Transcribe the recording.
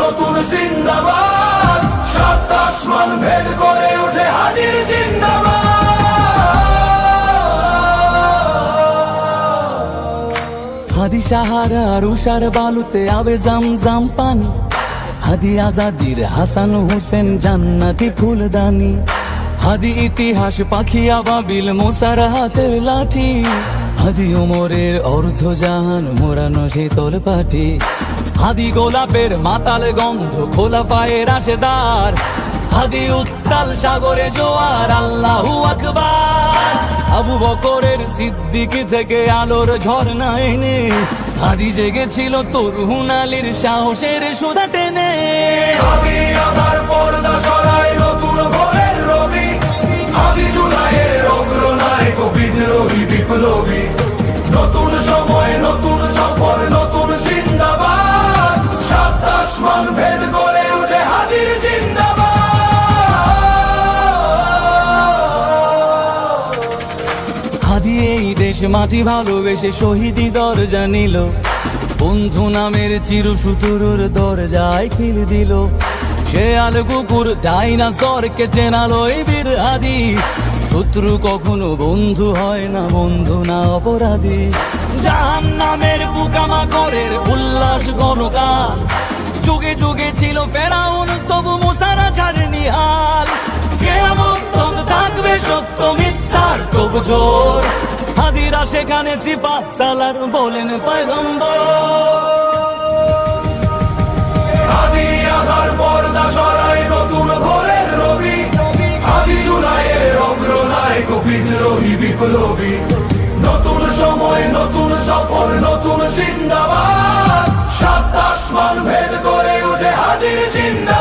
নতুন জিন্দাবাদ, সাত আসমান ভেদ করে ওঠে হাদির জিন্দাবাদ। হাদি সাহারার উষার বালুতে আবে জামজাম পানি, হাদি আজাদির হাসান হোসেন জান্নাতি ফুলদানি, হাদি ইতিহাস পাখি আবাবিল মোসার হাতের লাঠি, হাদি ওমরের অর্ধ জাহান মোরানো শীতল পাটি, হাদি গোলাপের মাতাল গন্ধ খোলা পায়ের আশেদার, হাদি উত্তাল সাগরে জোয়ার আল্লাহু আকবার। আবু বকরের সিদ্দিক থেকে আলোর ঝর্ণা এনে হাদি জেগেছিল তরুণ আলীর সাহসের সুধা টেনে। হাদি আধার পর্দা সরায় নতুন ভোরের রবি, হাদি জুলাইয়ের অগ্রনায়ক বিদ্রোহী বিপ্লবী, নতুন সময় নতুন সফর নতুন জিন্দাবাদ, সাত আসমান ভেদ করে ওঠে হাদির জিন্দাবাদ। হাদি এই দেশ মাটি ভালোবেসে শহীদি দরজা নিল, বন্ধু নামের চিরসুতুরুর দরজায় খিল দিল, সে আল কুকুর ডাইনাসরকে চেনালো এই বীর হাদি, শত্রু কখনো বন্ধু হয় না, বন্ধু না অপরাধী। জাহান্নামের পোকামাকড়ের উল্লাস গণকাল, যুগে যুগে ছিল ফেরাউন তবু মুসারা ছাড়েনি হাল, কিয়ামত তক থাকবে সত্য মিথ্যার তবু জোর, হাদিরা সেখানে সিপাহ সালার বলেন পয়গম্বর। হাদি আধার পর্দা সরায় নতুন ভোরের রবি, হাদি জুলাইয়ের অগ্রনায়ক বিদ্রোহী বিপ্লবী, নতুন সময় নতুন সফর নতুন জিন্দাবাদ, সাত আসমান ভেদ করে ওঠে হাদির জিন্দাবাদ।